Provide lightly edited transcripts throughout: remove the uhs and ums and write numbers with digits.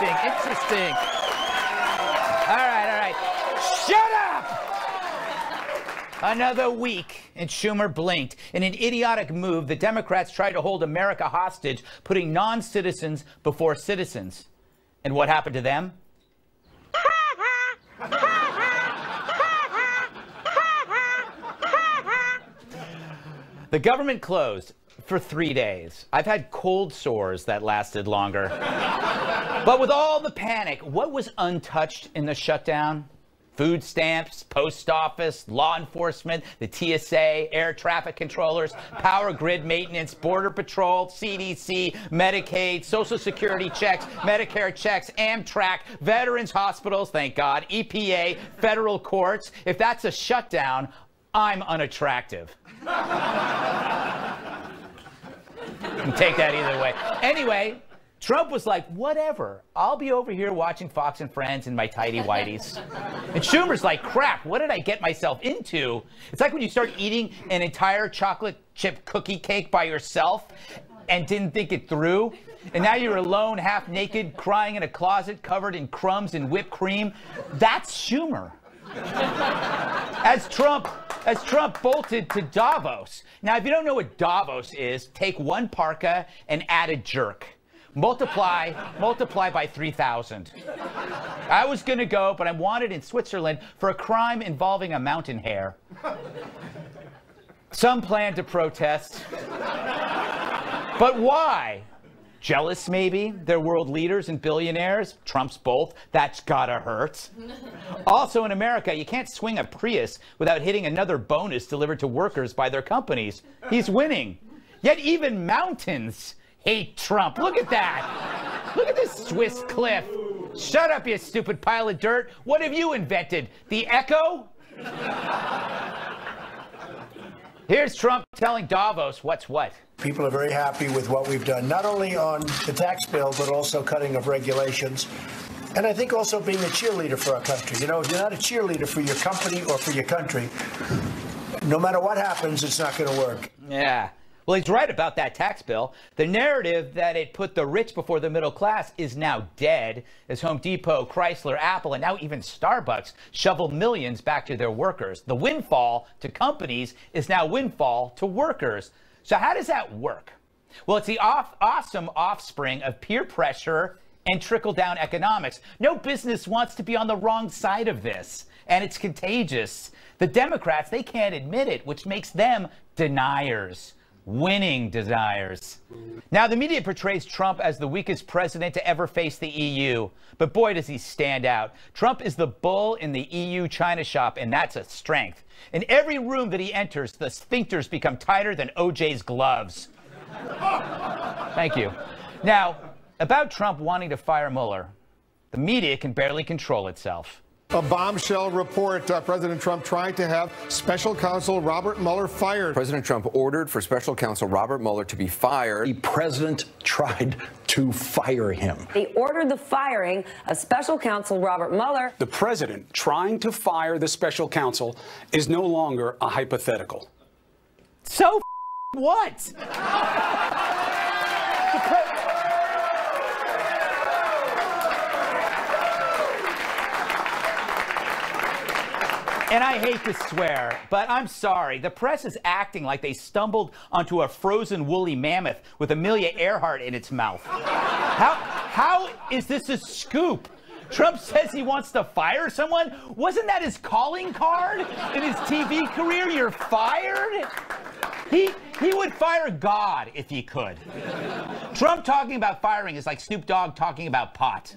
interesting, interesting. All right. Shut up! Another week, and Schumer blinked. In an idiotic move, the Democrats tried to hold America hostage, putting non-citizens before citizens. And what happened to them? The government closed for 3 days. I've had cold sores that lasted longer. But with all the panic, what was untouched in the shutdown? Food stamps, post office, law enforcement, the TSA, air traffic controllers, power grid maintenance, border patrol, CDC, Medicaid, Social Security checks, Medicare checks, Amtrak, veterans hospitals, thank God, EPA, federal courts. If that's a shutdown, I'm unattractive. You can take that either way. Anyway, Trump was like, whatever, I'll be over here watching Fox and Friends in my tidy whities. And Schumer's like, crap, what did I get myself into? It's like when you start eating an entire chocolate chip cookie cake by yourself and didn't think it through. And now you're alone, half naked, crying in a closet covered in crumbs and whipped cream. That's Schumer. As Trump bolted to Davos. Now, if you don't know what Davos is, take one parka and add a jerk. Multiply by 3,000. I was going to go, but I'm wanted in Switzerland for a crime involving a mountain hare. Some plan to protest. But why? Jealous, maybe? They're world leaders and billionaires. Trump's both. That's gotta hurt. Also in America, you can't swing a Prius without hitting another bonus delivered to workers by their companies. He's winning. Yet even mountains hate Trump. Look at that. Look at this Swiss cliff. Shut up, you stupid pile of dirt. What have you invented? The Echo? Here's Trump telling Davos what's what. People are very happy with what we've done, not only on the tax bill, but also cutting of regulations. And I think also being a cheerleader for our country. You know, if you're not a cheerleader for your company or for your country, no matter what happens, it's not going to work. Yeah. Well, he's right about that tax bill. The narrative that it put the rich before the middle class is now dead, as Home Depot, Chrysler, Apple, and now even Starbucks shovel millions back to their workers. The windfall to companies is now windfall to workers. So how does that work? Well, it's the awesome offspring of peer pressure and trickle-down economics. No business wants to be on the wrong side of this, and it's contagious. The Democrats, they can't admit it, which makes them deniers. Winning deniers. Now, the media portrays Trump as the weakest president to ever face the EU. But boy, does he stand out. Trump is the bull in the EU China shop, and that's a strength. In every room that he enters, the sphincters become tighter than OJ's gloves. Thank you. Now, about Trump wanting to fire Mueller, the media can barely control itself. A bombshell report. President Trump tried to have special counsel Robert Mueller fired. President Trump ordered for special counsel Robert Mueller to be fired. The president tried to fire him. He ordered the firing of special counsel Robert Mueller. The president trying to fire the special counsel is no longer a hypothetical. So what? And I hate to swear, but I'm sorry. The press is acting like they stumbled onto a frozen woolly mammoth with Amelia Earhart in its mouth. How is this a scoop? Trump says he wants to fire someone? Wasn't that his calling card in his TV career? You're fired? He would fire God if he could. Trump talking about firing is like Snoop Dogg talking about pot.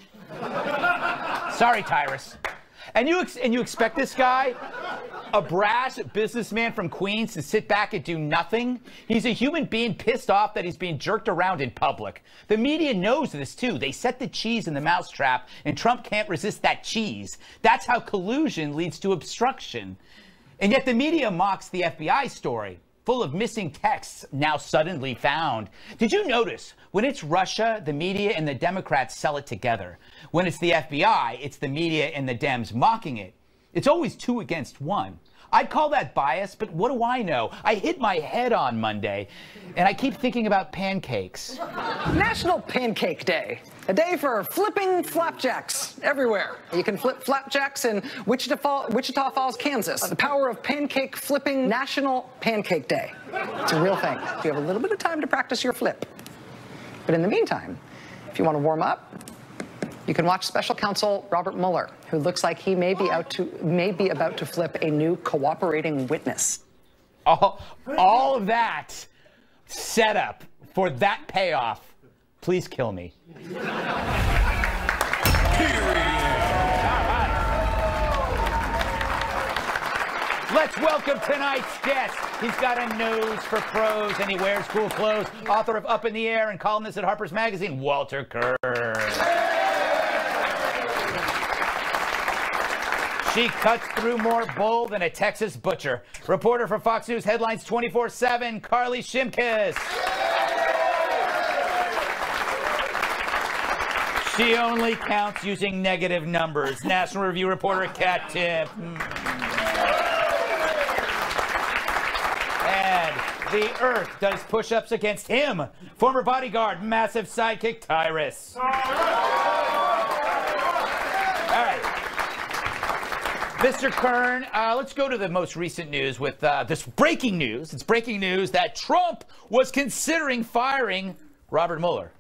Sorry, Tyrus. And you expect this guy, a brash businessman from Queens, to sit back and do nothing? He's a human being pissed off that he's being jerked around in public. The media knows this, too. They set the cheese in the mousetrap, and Trump can't resist that cheese. That's how collusion leads to obstruction. And yet the media mocks the FBI story, full of missing texts now suddenly found. Did you notice? When it's Russia, the media and the Democrats sell it together. When it's the FBI, it's the media and the Dems mocking it. It's always 2 against 1. I'd call that bias, but what do I know? I hit my head on Monday, and I keep thinking about pancakes. National Pancake Day. A day for flipping flapjacks everywhere. You can flip flapjacks in Wichita Falls, Kansas. The power of pancake flipping, National Pancake Day. It's a real thing. You have a little bit of time to practice your flip. But in the meantime, if you want to warm up, you can watch Special Counsel Robert Mueller, who looks like he may be about to flip a new cooperating witness. All of that set up for that payoff. Please kill me. Let's welcome tonight's guest. He's got a nose for prose and he wears cool clothes. Author of Up in the Air and columnist at Harper's Magazine, Walter Kern. She cuts through more bull than a Texas butcher. Reporter for Fox News Headlines 24/7, Carly Shimkus. She only counts using negative numbers. National Review reporter Kat Tipp. And the Earth does push-ups against him. Former bodyguard, massive sidekick Tyrus. All right. Mr. Kern, let's go to the most recent news with this breaking news. It's breaking news that Trump was considering firing Robert Mueller.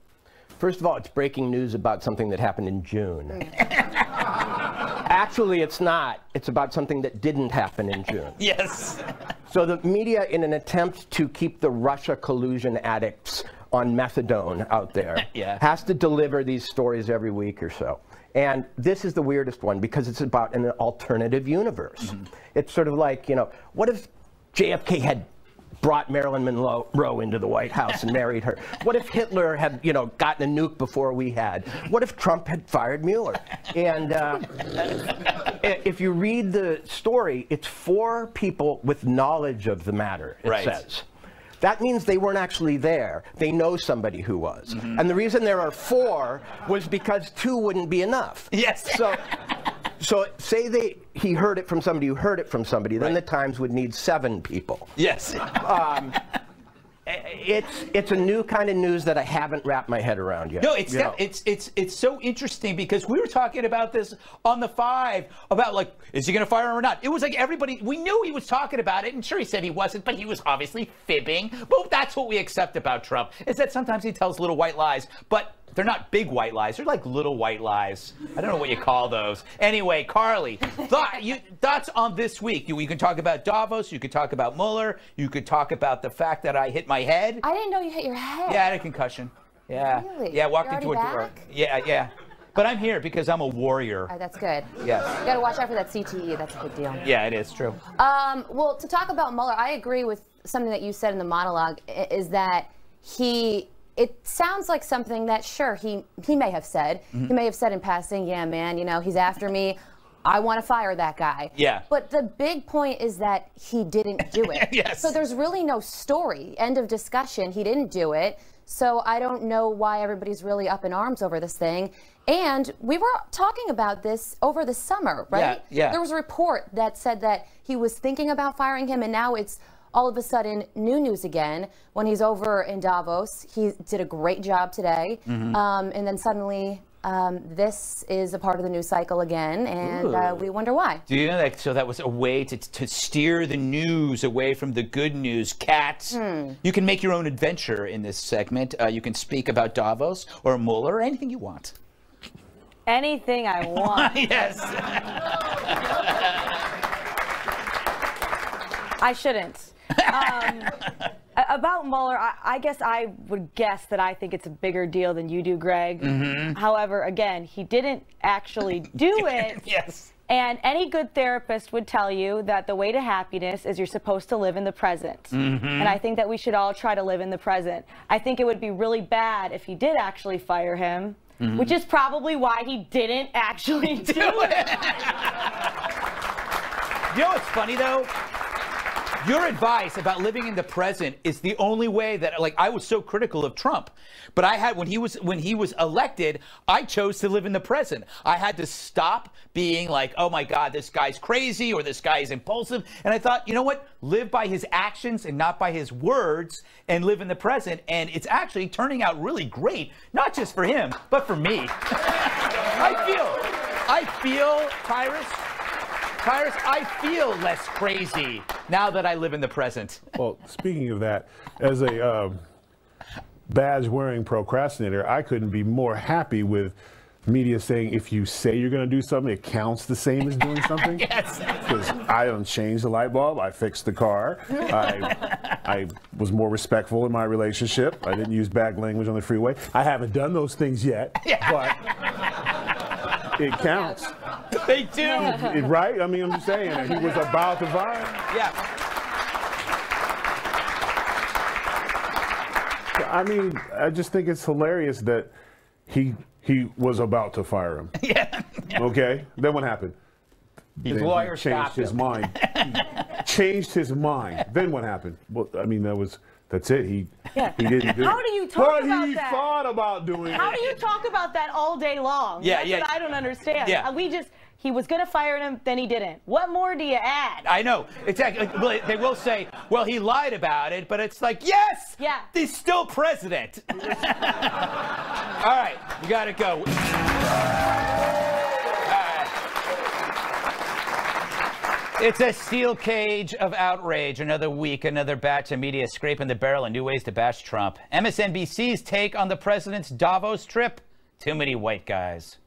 First of all, it's breaking news about something that happened in June. Actually, it's not. It's about something that didn't happen in June. Yes. So the media, in an attempt to keep the Russia collusion addicts on methadone out there, has to deliver these stories every week or so. And this is the weirdest one because it's about an alternative universe. It's sort of like, you know, what if JFK had brought Marilyn Monroe into the White House and married her? What if Hitler had, you know, gotten a nuke before we had? What if Trump had fired Mueller? And if you read the story, it's 4 people with knowledge of the matter, it says. That means they weren't actually there. They know somebody who was. And the reason there are 4 was because 2 wouldn't be enough. Yes. So say he heard it from somebody who heard it from somebody, then the Times would need 7 people. Yes. It's a new kind of news that I haven't wrapped my head around yet. No, it's so interesting because we were talking about this on the 5 about, like, is he going to fire him or not? It was like everybody, we knew he was talking about it, and sure, he said he wasn't, but he was obviously fibbing. But that's what we accept about Trump, is that sometimes he tells little white lies, but they're not big white lies. They're like little white lies. I don't know what you call those. Anyway, Carly, thoughts on this week? You can talk about Davos. You could talk about Mueller. You could talk about the fact that I hit my head. I didn't know you hit your head. Yeah, I had a concussion. Yeah. Really? Yeah, walked You're into a door. back? Yeah. But I'm here because I'm a warrior. That's good. Yes. You got to watch out for that CTE. That's a big deal. Yeah, it is true. Well, to talk about Mueller, I agree with something that you said in the monologue, is that it sounds like something that, sure, he may have said. He may have said in passing, yeah, man, you know, he's after me. I want to fire that guy. Yeah. But the big point is that he didn't do it. Yes. So there's really no story. End of discussion. He didn't do it. So I don't know why everybody's really up in arms over this thing. And we were talking about this over the summer, right? Yeah. There was a report that said that he was thinking about firing him, and now it's all of a sudden new news again when he's over in Davos. He did a great job today. And then suddenly this is a part of the news cycle again, and we wonder why. Do you know that? So that was a way to steer the news away from the good news. Kat, you can make your own adventure in this segment. You can speak about Davos or Mueller or anything you want. Anything I want. Yes. I shouldn't. About Mueller, I guess I would guess that I think it's a bigger deal than you do, Greg. However, again, he didn't actually do it. Yes. And any good therapist would tell you that the way to happiness is you're supposed to live in the present. And I think that we should all try to live in the present. I think it would be really bad if he did actually fire him, which is probably why he didn't actually do it. You know what's funny, though? Your advice about living in the present is the only way that, like, I was so critical of Trump, but I had, when he was elected, I chose to live in the present. I had to stop being like, oh my God, this guy's crazy or this guy is impulsive. And I thought, you know what? Live by his actions and not by his words, and live in the present. And it's actually turning out really great, not just for him, but for me. I feel, Tyrus, I feel less crazy now that I live in the present. Well, speaking of that, as a badge-wearing procrastinator, I couldn't be more happy with media saying if you say you're going to do something, it counts the same as doing something. Yes. Because I done changed the light bulb, I fixed the car, I was more respectful in my relationship, I didn't use bad language on the freeway. I haven't done those things yet, but it counts. They do. Right? I mean, I'm just saying, he was about to fire. Yeah. I mean, I just think it's hilarious that he was about to fire him. Yeah. Okay? Then what happened? His Then lawyer he changed stopped his him. mind. Changed his mind. Then what happened? Well, I mean, that's it. He didn't do it. How do you talk but about he that? thought about doing How it. do you talk about that all day long? Yeah, That's yeah. what I don't understand. Yeah. He was going to fire him, then he didn't. What more do you add? I know. Exactly. Well, they will say, well, he lied about it, but it's like, yes! Yeah. He's still president. All right, we got to go. It's a steel cage of outrage. Another week, another batch of media scraping the barrel and new ways to bash Trump. MSNBC's take on the president's Davos trip. Too many white guys.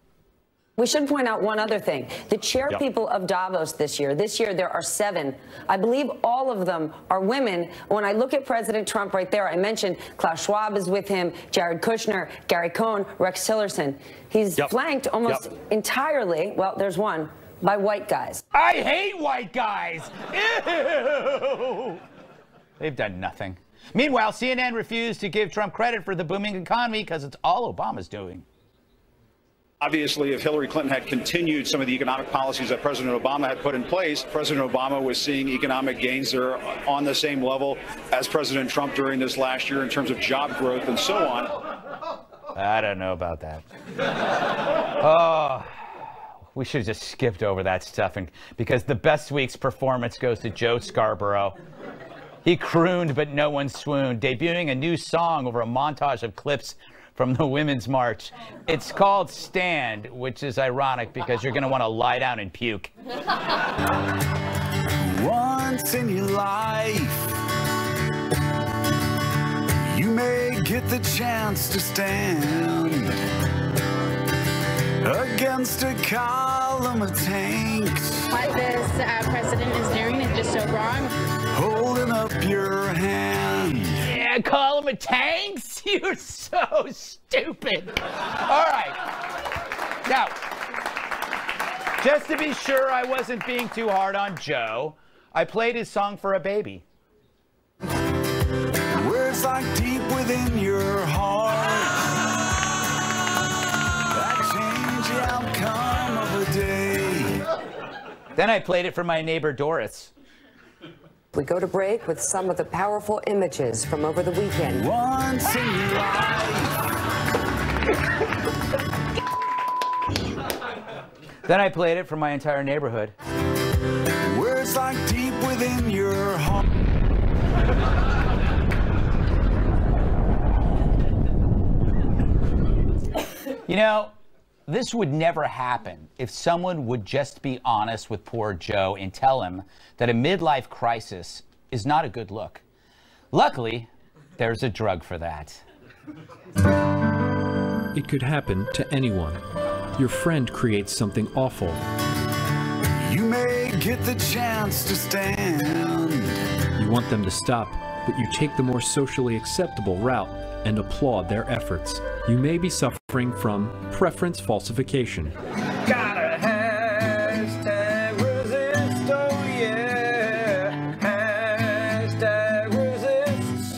We should point out one other thing. The chairpeople of Davos this year there are 7. I believe all of them are women. When I look at President Trump right there, I mentioned Klaus Schwab is with him, Jared Kushner, Gary Cohn, Rex Tillerson. He's flanked almost entirely, well, there's one, by white guys. I hate white guys. Ew. They've done nothing. Meanwhile, CNN refused to give Trump credit for the booming economy because it's all Obama's doing. Obviously, if Hillary Clinton had continued some of the economic policies that President Obama had put in place, President Obama was seeing economic gains that are on the same level as President Trump during this last year in terms of job growth and so on. I don't know about that. Oh, we should have just skipped over that stuff, because the best week's performance goes to Joe Scarborough. He crooned, but no one swooned, debuting a new song over a montage of clips from the Women's March. It's called Stand, which is ironic because you're going to want to lie down and puke. Once in your life, you may get the chance to stand against a column of tanks. What this president is doing is just so wrong. Holding up your hand. Yeah, call him a tanks? You're so stupid. All right. Now, just to be sure I wasn't being too hard on Joe, I played his song for a baby. Words like deep within your heart that change the outcome of a day. Then I played it for my neighbor Doris. We go to break with some of the powerful images from over the weekend. Once in your life. Then I played it for my entire neighborhood. Words like deep within your heart. You know, this would never happen if someone would just be honest with poor Joe and tell him that a midlife crisis is not a good look. Luckily, there's a drug for that. It could happen to anyone. Your friend creates something awful. You may get the chance to stand. You want them to stop, but you take the more socially acceptable route and applaud their efforts. You may be suffering from preference falsification. Got a hashtag resist, oh yeah. Hashtag resist.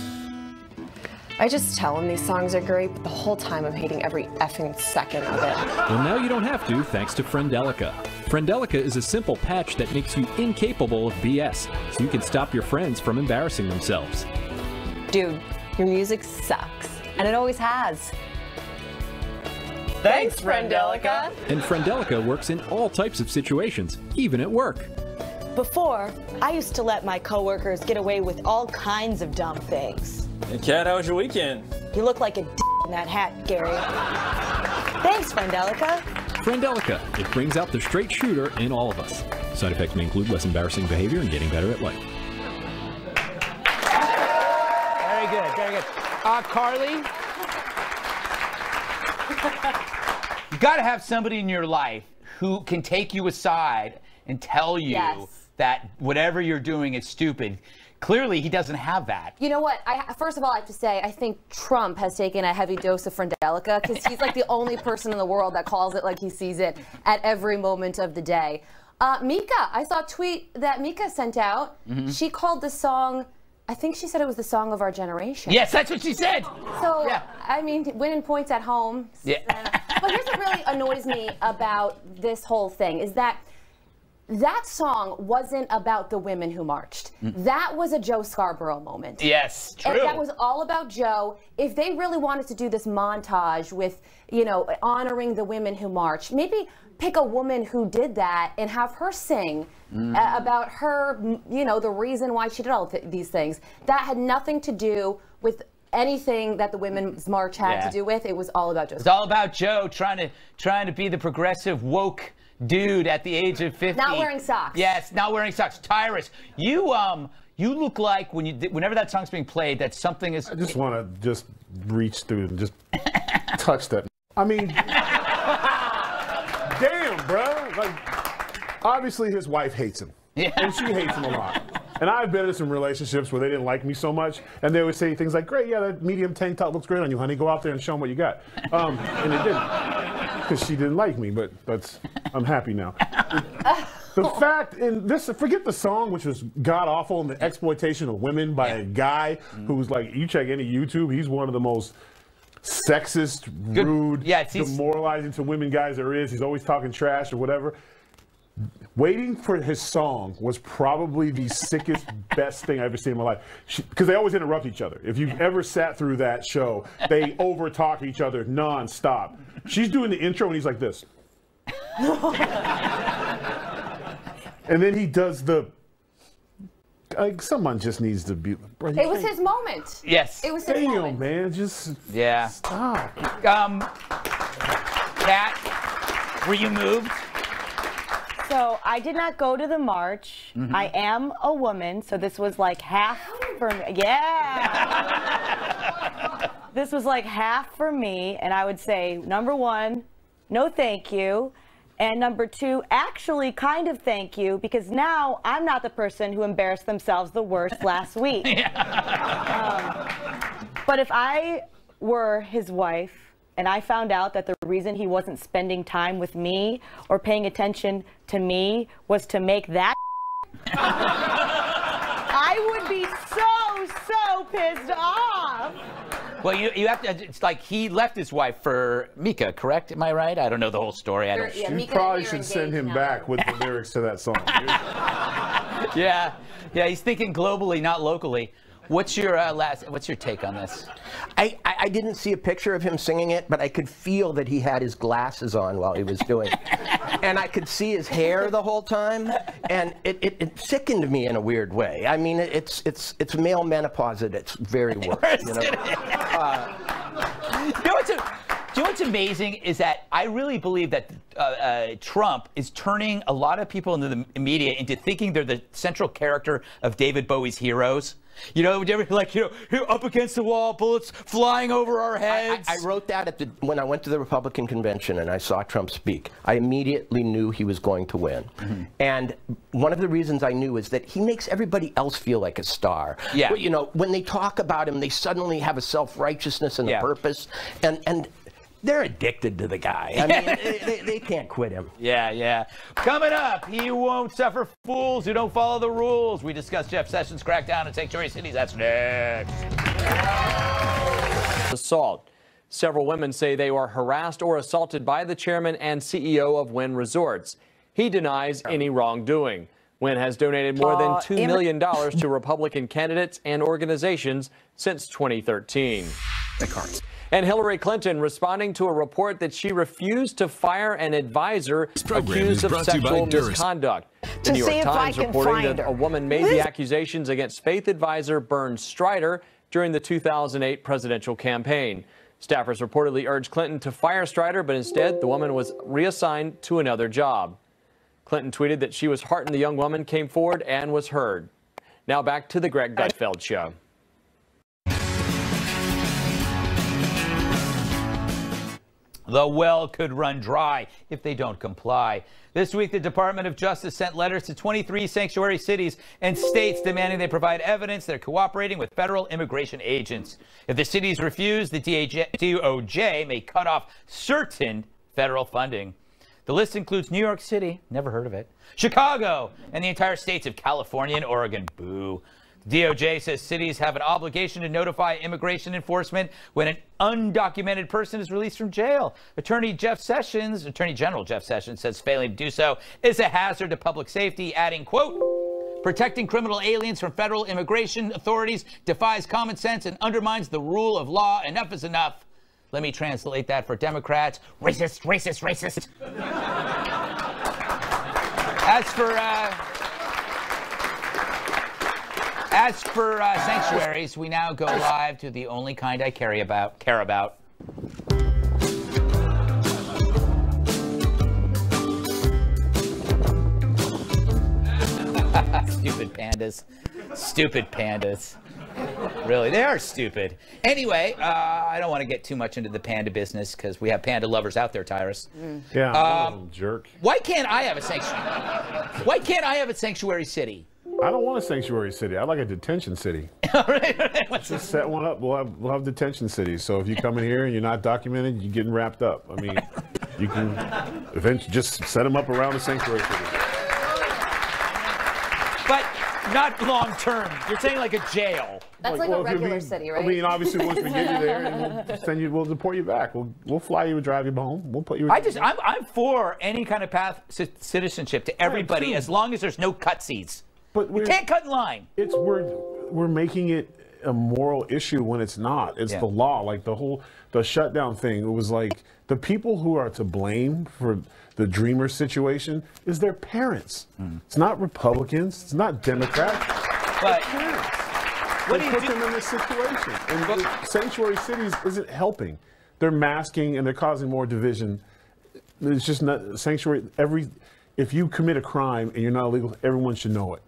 I just tell him these songs are great, but the whole time I'm hating every effing second of it. Well, now you don't have to, thanks to Friendelica. Friendelica is a simple patch that makes you incapable of BS, so you can stop your friends from embarrassing themselves. Dude, your music sucks. And it always has. Thanks, Friendelica. And Friendelica works in all types of situations, even at work. Before, I used to let my coworkers get away with all kinds of dumb things. Hey, Kat, how was your weekend? You look like a d in that hat, Gary. Thanks, Friendelica. Friendelica, it brings out the straight shooter in all of us. Side effects may include less embarrassing behavior and getting better at life. Very good, very good. Carly? You got to have somebody in your life who can take you aside and tell you that whatever you're doing is stupid. Clearly, he doesn't have that. You know what? First of all, I have to say, I think Trump has taken a heavy dose of Friendelica because he's like the only person in the world that calls it like he sees it at every moment of the day. Mika, I saw a tweet that Mika sent out. She called the song, I think she said it was the song of our generation. Yes, that's what she said. So, I mean, winning points at home. Yeah. But here's what really annoys me about this whole thing is that song wasn't about the women who marched. That was a Joe Scarborough moment. Yes, true. And that was all about Joe. If they really wanted to do this montage with, you know, honoring the women who marched, maybe pick a woman who did that and have her sing about her, you know, the reason why she did all these things. That had nothing to do with anything that the Women's March had to do with. It was all about Joe. It's all about Joe trying to be the progressive woke dude at the age of 50. Not wearing socks. Yes, not wearing socks. Tyrus, you look like whenever that song's being played, that something is. I just want to just reach through and just touch that. I mean, damn, bro. Like, obviously his wife hates him, and she hates him a lot. And I've been in some relationships where they didn't like me so much, and they would say things like, "Great, yeah, that medium tank top looks great on you, honey. Go out there and show them what you got." And it didn't, because she didn't like me. But I'm happy now. The fact in this, forget the song, which was god awful, and the exploitation of women by a guy who's like, you check any YouTube, he's one of the most sexist, rude, demoralizing to women guys there is. He's always talking trash or whatever. Waiting for his song was probably the sickest, best thing I've ever seen in my life. Because they always interrupt each other. If you've ever sat through that show, they overtalk each other nonstop. She's doing the intro and he's like this. And then he does the, like, someone just needs to be. Bro, it was his moment. Yes. It was his moment. Man, just stop. Kat, were you moved? So I did not go to the march. I am a woman, so this was like half for me. Yeah. This was like half for me, and I would say, number one, no thank you. And number two, actually kind of thank you, because now I'm not the person who embarrassed themselves the worst last week. But if I were his wife, and I found out that the reason he wasn't spending time with me or paying attention to me was to make that I would be so pissed off. Well, you have to, it's like he left his wife for Mika, correct? Am I right? I don't know the whole story. I don't. You probably should send him back with the lyrics to that song. Yeah, he's thinking globally, not locally. What's your take on this? I didn't see a picture of him singing it, but I could feel that he had his glasses on while he was doing it. And I could see his hair the whole time, and it sickened me in a weird way. I mean, it's male menopause at its very worst. You know? You know what's amazing is that I really believe that Trump is turning a lot of people in the media into thinking they're the central character of David Bowie's Heroes. You know, like, you know, up against the wall, bullets flying over our heads. I wrote that when I went to the Republican convention and I saw Trump speak. I immediately knew he was going to win. And one of the reasons I knew is that he makes everybody else feel like a star. Yeah. You know, when they talk about him, they suddenly have a self-righteousness and a purpose. And they're addicted to the guy. I mean, they can't quit him. Yeah. Coming up, he won't suffer fools who don't follow the rules. We discuss Jeff Sessions' crackdown in sanctuary cities. That's next. Assault. Several women say they were harassed or assaulted by the chairman and CEO of Wynn Resorts. he denies any wrongdoing. Wynn has donated more than $2 million to Republican candidates and organizations since 2013. And Hillary Clinton responding to a report that she refused to fire an advisor accused of sexual misconduct. The New York Times reporting that a woman made the accusations against Faith advisor Bernd Strider during the 2008 presidential campaign. Staffers reportedly urged Clinton to fire Strider, but instead the woman was reassigned to another job. Clinton tweeted that she was heartened the young woman came forward and was heard. Now back to the Greg Gutfeld Show. The well could run dry if they don't comply. This week, the Department of Justice sent letters to 23 sanctuary cities and states demanding they provide evidence they're cooperating with federal immigration agents. If the cities refuse, the DOJ may cut off certain federal funding. The list includes New York City, never heard of it, Chicago, and the entire states of California and Oregon. Boo. DOJ says cities have an obligation to notify immigration enforcement when an undocumented person is released from jail. Attorney General Jeff Sessions says failing to do so is a hazard to public safety, adding, quote, protecting criminal aliens from federal immigration authorities defies common sense and undermines the rule of law. Enough is enough. Let me translate that for Democrats. Racist, racist, racist. As for sanctuaries, we now go live to the only kind I care about. Stupid pandas. Stupid pandas. Really, they are stupid. Anyway, I don't want to get too much into the panda business because we have panda lovers out there, Tyrus. Yeah, jerk. Why can't I have a sanctuary? Why can't I have a sanctuary city? I don't want a sanctuary city. I like a detention city. Just set one up. We'll have detention cities. So if you come in here and you're not documented, you're getting wrapped up. I mean, you can eventually just set them up around the sanctuary city. But not long term. You're saying like a jail. That's like a regular city, right? I mean, obviously, once we get you there, and we'll deport you back. We'll fly you and drive you home. We'll put you. I'm for any kind of path citizenship to everybody as long as there's no cutsies. But we can't cut in line. We're making it a moral issue when it's not. It's the law. Like the shutdown thing. It was like the people who are to blame for the Dreamer situation is their parents. It's not Republicans. It's not Democrats. But parents. What do you put them in this situation? And sanctuary cities isn't helping. They're masking and they're causing more division. It's just not sanctuary. If you commit a crime and you're not illegal, everyone should know it.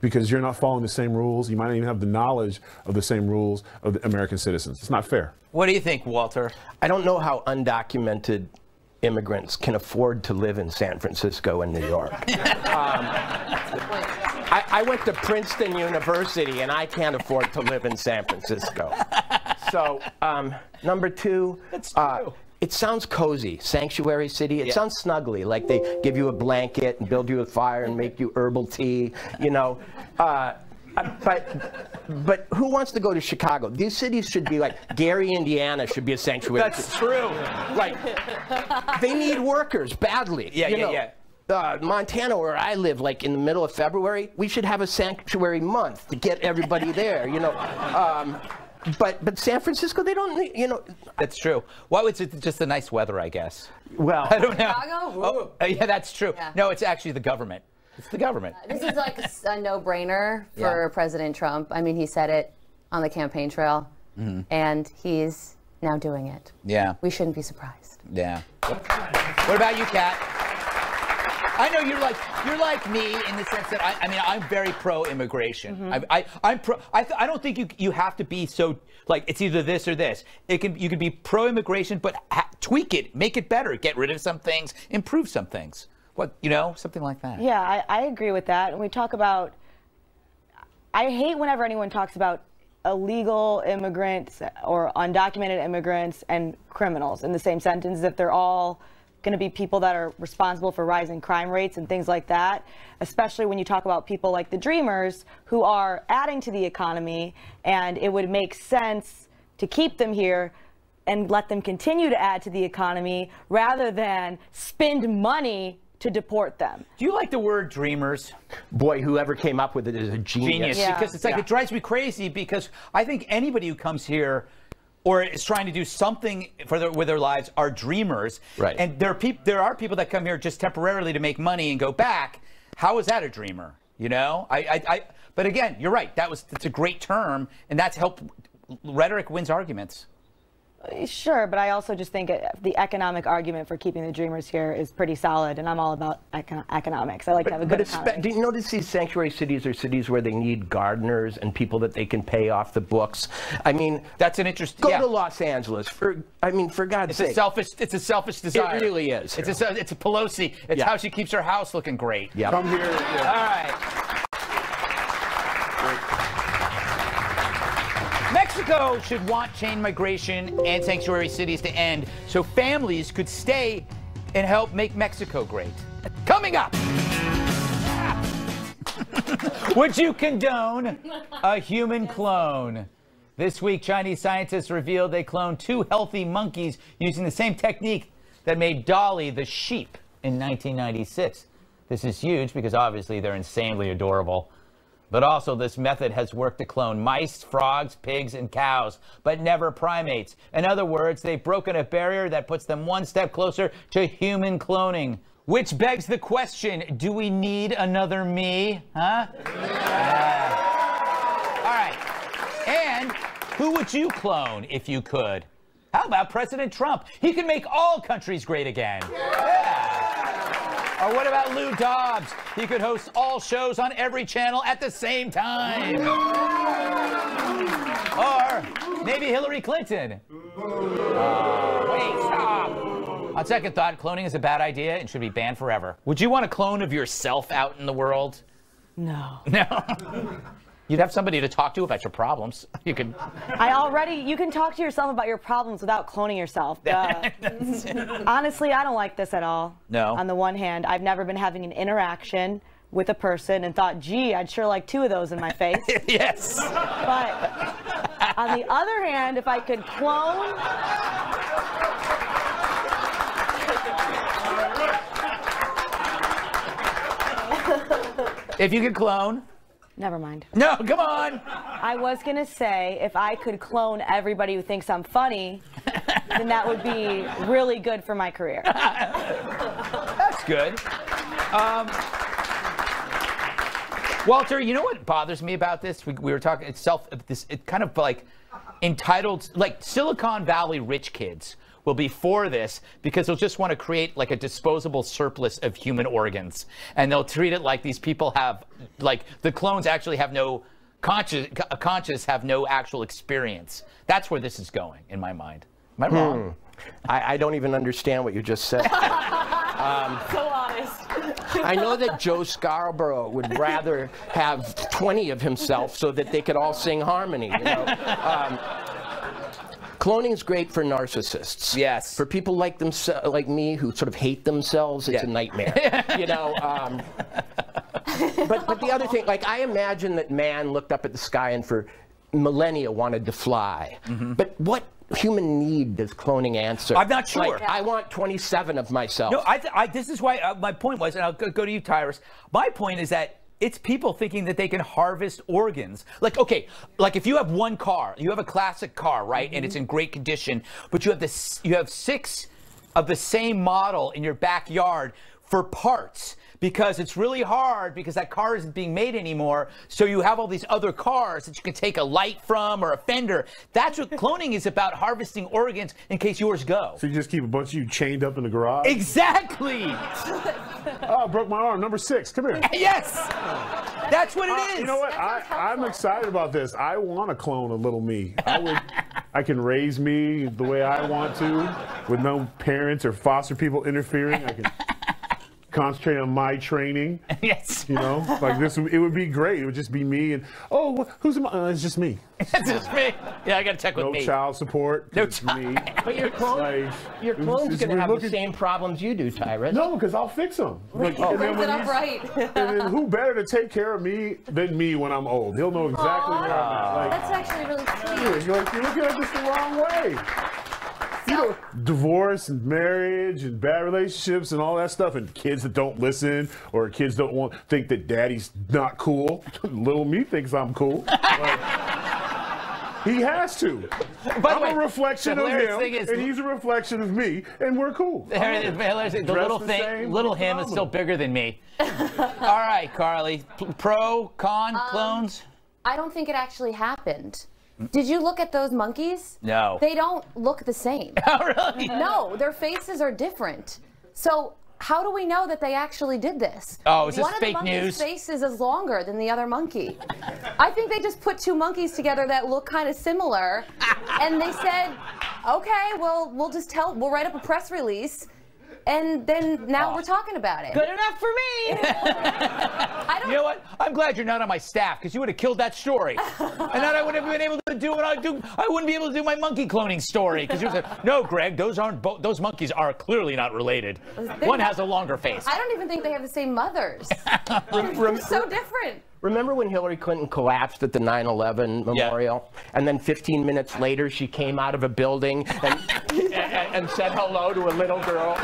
Because you're not following the same rules. You might not even have the knowledge of the same rules of the American citizens. It's not fair. What do you think, Walter? I don't know how undocumented immigrants can afford to live in San Francisco and New York. I went to Princeton University and I can't afford to live in San Francisco. So, number two, it sounds cozy, sanctuary city. It sounds snuggly, like they give you a blanket and build you a fire and make you herbal tea, you know. But who wants to go to Chicago? These cities should be like Gary, Indiana should be a sanctuary. That's true. Like, they need workers badly. Montana, where I live, like in the middle of February, we should have a sanctuary month to get everybody there, you know. But San Francisco, they don't need, you know. That's true. Well, it's just the nice weather, I guess. Well, I don't know. Chicago? Yeah, that's true. Yeah. No, it's actually the government. It's the government. This is like a no-brainer for President Trump. I mean, he said it on the campaign trail, and he's now doing it. Yeah. We shouldn't be surprised. Yeah. What about you, Kat? I know you're like me in the sense that I mean I'm very pro-immigration. I'm pro. I don't think you have to be so like it's either this or this. You can be pro-immigration, but tweak it, make it better, get rid of some things, improve some things. What something like that. Yeah, I agree with that. And we talk about. I hate whenever anyone talks about illegal immigrants or undocumented immigrants and criminals in the same sentence, if they're all going to be people that are responsible for rising crime rates and things like that, especially when you talk about people like the Dreamers who are adding to the economy, and it would make sense to keep them here and let them continue to add to the economy rather than spend money to deport them. Do you like the word dreamers? Boy, whoever came up with it is a genius. Because it's like it drives me crazy, because I think anybody who comes here or is trying to do something with their lives are dreamers. Right. And there are people that come here just temporarily to make money and go back. How is that a dreamer? You know, but again, you're right. It's a great term, and that's helped. Rhetoric wins arguments. Sure, but I also just think the economic argument for keeping the dreamers here is pretty solid, and I'm all about economics. I like to have a good economy. Do you notice these sanctuary cities are cities where they need gardeners and people that they can pay off the books? I mean, that's an interesting. Go to Los Angeles. For God's sake. It's a selfish desire. It really is. It's a Pelosi. It's how she keeps her house looking great. Yep. Come here. All right. Mexico should want chain migration and sanctuary cities to end so families could stay and help make Mexico great. Coming up, would you condone a human clone? This week, Chinese scientists revealed they cloned 2 healthy monkeys using the same technique that made Dolly the sheep in 1996. This is huge because obviously they're insanely adorable. But also, this method has worked to clone mice, frogs, pigs, and cows, but never primates. In other words, they've broken a barrier that puts them one step closer to human cloning. Which begs the question, do we need another me? Huh? All right. And who would you clone if you could? How about President Trump? He can make all countries great again. Or what about Lou Dobbs? He could host all shows on every channel at the same time. Or maybe Hillary Clinton. Wait, stop. On second thought, cloning is a bad idea and should be banned forever. Would you want a clone of yourself out in the world? No. No. You'd have somebody to talk to about your problems. You can. You can talk to yourself about your problems without cloning yourself. Honestly, I don't like this at all. No. On the one hand, I've never been having an interaction with a person and thought, gee, I'd sure like 2 of those in my face. Yes. But on the other hand, if I could clone. If you could clone. Never mind. No, come on. I was going to say, if I could clone everybody who thinks I'm funny, then that would be really good for my career. That's good. Walter, you know what bothers me about this? We were talking, it's kind of like entitled, like Silicon Valley rich kids will be for this because they'll just want to create like a disposable surplus of human organs. And they'll treat it like these people have, like the clones actually have no conscious, have no actual experience. That's where this is going in my mind. Am I wrong? I don't even understand what you just said. So honest. I know that Joe Scarborough would rather have 20 of himself so that they could all sing harmony, you know? Cloning is great for narcissists. Yes. For people like me who sort of hate themselves, it's a nightmare. You know. But the other thing, like I imagine that man looked up at the sky and for millennia wanted to fly. Mm-hmm. But what human need does cloning answer? I'm not sure. Like, I want 27 of myself. No, this is why my point was, and I'll go to you, Tyrus. My point is that it's people thinking that they can harvest organs. Like, okay, like if you have one car, you have a classic car, right? Mm-hmm. And it's in great condition, but you have 6 of the same model in your backyard for parts because it's really hard because that car isn't being made anymore. So you have all these other cars that you can take a light from or a fender. That's what cloning is about, harvesting organs in case yours go. So you just keep a bunch of you chained up in the garage? Exactly. Oh, I broke my arm. Number 6. Come here. Yes. That's what it is. You know what? I'm excited about this. I want to clone a little me. I can raise me the way I want to with no parents or foster people interfering. I can concentrate on my training. Yes. You know, like this, it would be great. It would just be me and, who's it's just me. It's just me. Yeah, I got to check with me. No child support. No child. Me. But your clone's going to have the same problems you do, Tyrus. No, because I'll fix them. Brings it up right. And then who better to take care of me than me when I'm old? He'll know exactly where I'm at. Like, that's actually really sweet. You're looking at this the wrong way. You know, divorce and marriage and bad relationships and all that stuff, and kids that don't listen or kids don't think that daddy's not cool. Little me thinks I'm cool. He has to. I'm a reflection of him, and he's a reflection of me, and we're cool. The little him is still bigger than me. All right, Carly. Pro, con, clones? I don't think it actually happened. Did you look at those monkeys? No. They don't look the same. Oh, really? No, their faces are different. So how do we know that they actually did this? Oh, is this fake news? One of the monkeys' faces is longer than the other monkey. I think they just put two monkeys together that look kind of similar, and they said, okay, well, we'll write up a press release, and then now we're talking about it. Good enough for me. You know what? I'm glad you're not on my staff, because you would have killed that story. And then I wouldn't have been able to do what I do. I wouldn't be able to do my monkey cloning story, because you said, no, Greg, those monkeys are clearly not related. One has a longer face. I don't even think they have the same mothers. They're so different. Remember when Hillary Clinton collapsed at the 9/11 memorial? And then 15 minutes later, she came out of a building and said hello to a little girl?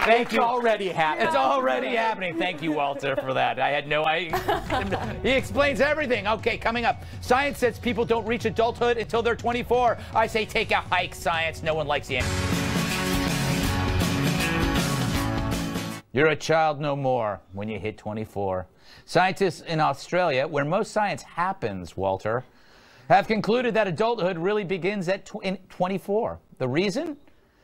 Thank you. It's already happening. It's already happening. Thank you, Walter, for that. I had no idea. He explains everything. Okay, coming up. Science says people don't reach adulthood until they're 24. I say take a hike, science. No one likes you. You're a child no more when you hit 24. Scientists in Australia, where most science happens, Walter, have concluded that adulthood really begins at 24. The reason?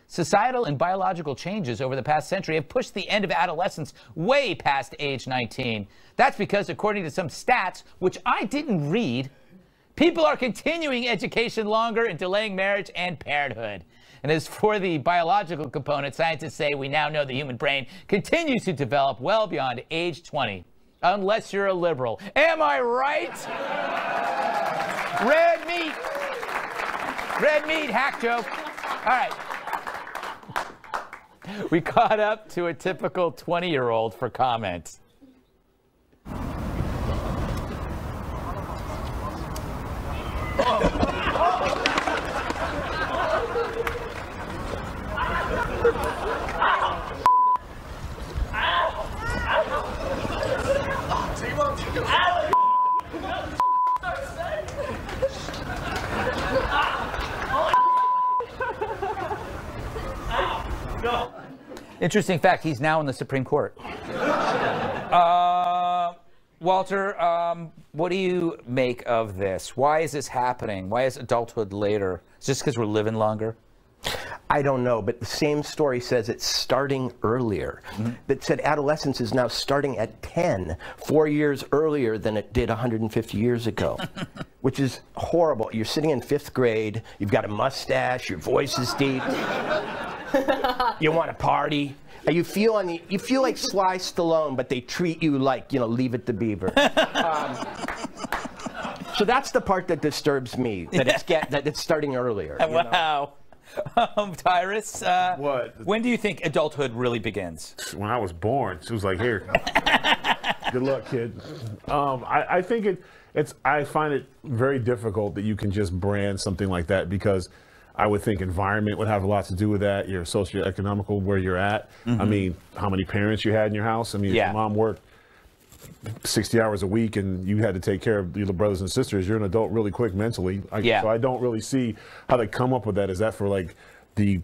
Societal and biological changes over the past century have pushed the end of adolescence way past age 19. That's because, according to some stats, which I didn't read, people are continuing education longer and delaying marriage and parenthood. And as for the biological component, scientists say we now know the human brain continues to develop well beyond age 20, unless you're a liberal. Am I right? Red meat. Red meat, hack joke. All right. We caught up to a typical 20-year-old for comment. Interesting fact, he's now in the Supreme Court. Walter, what do you make of this? Why is this happening? Why is adulthood later? Is it just because we're living longer? I don't know, but the same story says it's starting earlier. That said adolescence is now starting at 10, 4 years earlier than it did 150 years ago, which is horrible. You're sitting in 5th grade, you've got a mustache, your voice is deep, you want to party. You feel like Sly Stallone, but they treat you like, Leave It to Beaver. So that's the part that disturbs me, that it's starting earlier. Wow. Tyrus, what? When do you think adulthood really begins? When I was born. She was like, here. Good luck, kid. I think I find it very difficult that you can just brand something like that, because I would think environment would have a lot to do with that, your socioeconomical, where you're at. I mean, how many parents you had in your house. I mean, if your mom worked 60 hours a week and you had to take care of your brothers and sisters, you're an adult really quick mentally. So I don't really see how they come up with that. Is that for like the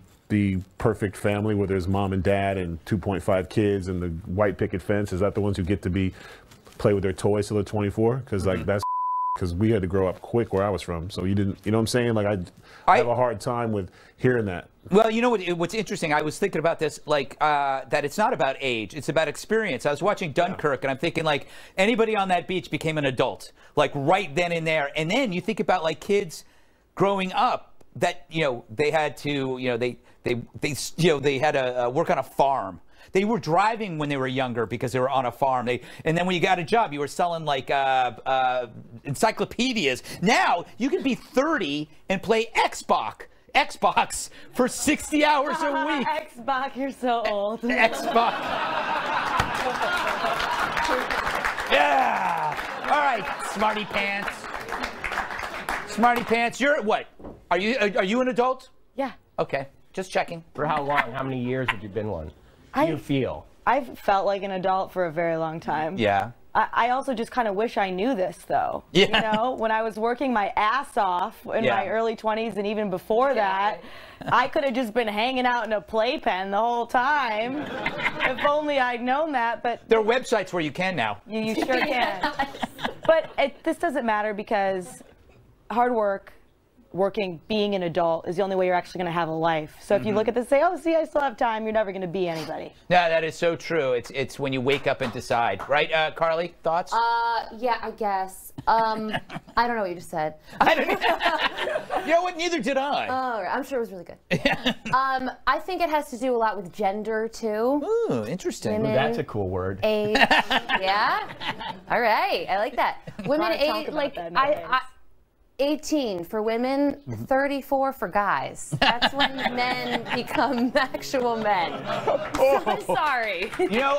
perfect family where there's mom and dad and 2.5 kids and the white picket fence? Is that the ones who get to play with their toys till they're 24? Because that's because we had to grow up quick where I was from. So you didn't, you know what I'm saying? Like I have a hard time with hearing that. Well, you know what's interesting? I was thinking about this, like that it's not about age; it's about experience. I was watching Dunkirk, and I'm thinking like anybody on that beach became an adult, like right then and there. And then you think about like kids growing up that they had to they had to work on a farm. They were driving when they were younger because they were on a farm. And then when you got a job, you were selling like encyclopedias. Now you can be 30 and play Xbox for 60 hours a week. Xbox, you're so old. Xbox. Yeah. All right, smarty pants. Smarty pants. You're what? Are you an adult? Yeah. Okay, just checking. For how long? How many years have you been one? Do you feel? I've felt like an adult for a very long time. Yeah. I also just kind of wish I knew this, though. Yeah. You know, when I was working my ass off in my early 20s and even before that, I could have just been hanging out in a playpen the whole time. If only I'd known that. But there are websites where you can now. You sure can. But this doesn't matter because hard work, being an adult is the only way you're actually going to have a life. So if you look at this and say, oh, see, I still have time, you're never going to be anybody. No, that is so true. It's when you wake up and decide. Right, Carly, thoughts? Yeah, I guess. I don't know what you just said. You know what? Neither did I. Oh, I'm sure it was really good. I think it has to do a lot with gender, too. Ooh, interesting. Women, that's a cool word. Age. Yeah? All right. I like that. Women age, like, 18 for women, 34 for guys. That's when men become actual men. So I'm sorry. You know,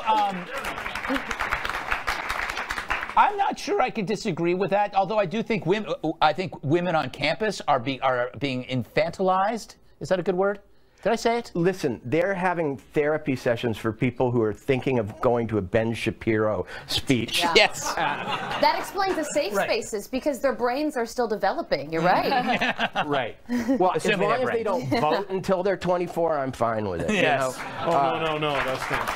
I'm not sure I can disagree with that. Although I do think women on campus are being infantilized. Is that a good word? Did I say it? Listen, they're having therapy sessions for people who are thinking of going to a Ben Shapiro speech. Yeah. Yes. That explains the safe spaces because their brains are still developing. You're right. Right. Well, Assuming as long as they don't vote until they're 24, I'm fine with it. Yes. You know? Oh, no, that's not.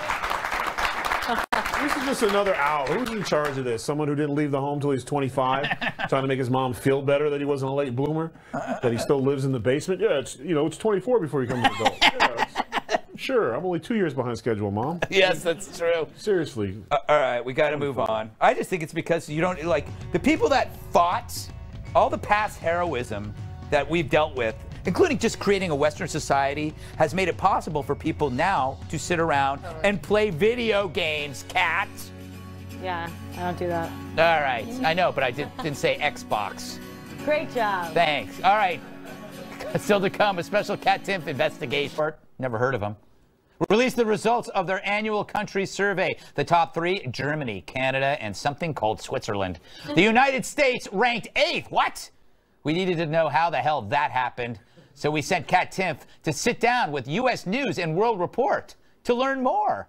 This is just another owl. Who's in charge of this? Someone who didn't leave the home till he's 25, trying to make his mom feel better that he wasn't a late bloomer, that he still lives in the basement. Yeah, it's 24 before you become an adult. Yeah, sure, I'm only 2 years behind schedule, Mom. Yes, that's true. Seriously. All right, we got to move on. I just think it's because you don't like the people that fought all the past heroism that we've dealt with, including just creating a Western society, has made it possible for people now to sit around and play video games, Kat. Yeah, I don't do that. All right, I know, but I didn't say Xbox. Great job. Thanks. All right, still to come, a special Kat Timpf investigation. Never heard of them. Released the results of their annual country survey. The top three, Germany, Canada, and something called Switzerland. The United States ranked 8th. What? We needed to know how the hell that happened. So we sent Kat Timpf to sit down with U.S. News and World Report to learn more.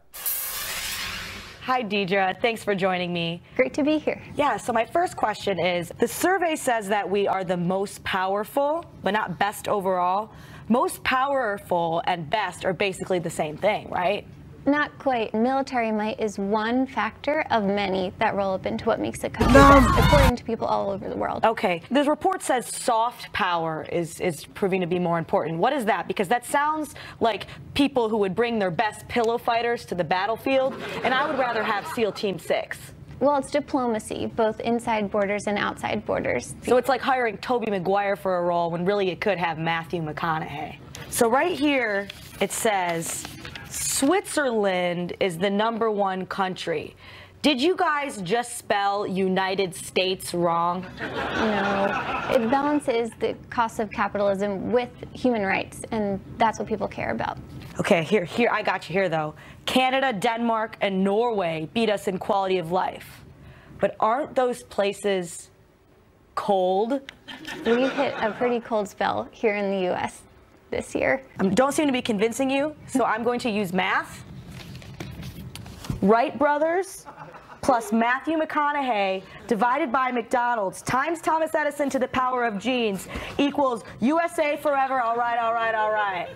Hi, Deidre. Thanks for joining me. Great to be here. Yeah, so my first question is, the survey says that we are the most powerful, but not best overall. Most powerful and best are basically the same thing, right? Not quite. Military might is one factor of many that roll up into what makes a country best, according to people all over the world. Okay. This report says soft power is proving to be more important. What is that? Because that sounds like people who would bring their best pillow fighters to the battlefield, and I would rather have SEAL Team 6. Well, it's diplomacy, both inside borders and outside borders. So it's like hiring Tobey Maguire for a role when really it could have Matthew McConaughey. So right here, it says Switzerland is the #1 country. Did you guys just spell United States wrong? No, it balances the cost of capitalism with human rights, and that's what people care about. Okay, here, I got you here, though. Canada, Denmark, and Norway beat us in quality of life. But aren't those places cold? We've hit a pretty cold spell here in the U.S. this year. Don't seem to be convincing you, so I'm going to use math. Wright brothers plus Matthew McConaughey divided by McDonald's times Thomas Edison to the power of genes equals USA forever. All right, all right, all right.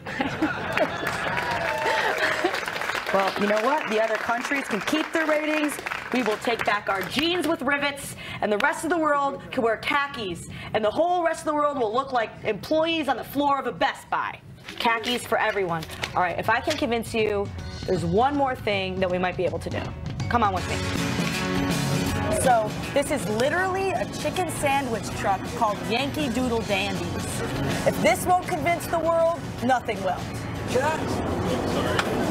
Well, you know what? The other countries can keep their ratings. We will take back our jeans with rivets, and the rest of the world can wear khakis, and the whole rest of the world will look like employees on the floor of a Best Buy. Khakis for everyone. All right, if I can convince you, there's one more thing that we might be able to do. Come on with me. So this is literally a chicken sandwich truck called Yankee Doodle Dandies. If this won't convince the world, nothing will.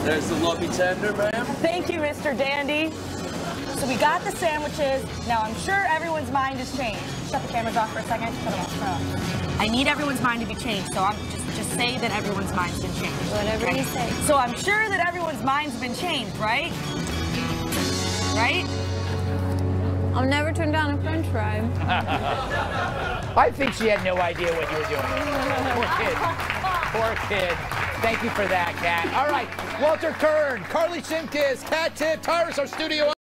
There's the lumpy tender, ma'am. Thank you, Mr. Dandy. So we got the sandwiches. Now I'm sure everyone's mind has changed. Shut the cameras off for a second. Shut them off. I need everyone's mind to be changed, so I'm just say that everyone's mind's been changed. Whatever you say. So I'm sure that everyone's mind's been changed, right? Right? I'll never turn down a French fry. I think she had no idea what you were doing. Poor kid. Thank you for that, Kat. All right, Walter Kern, Carly Simkis, Kat Tipp, Tyrus, our studio.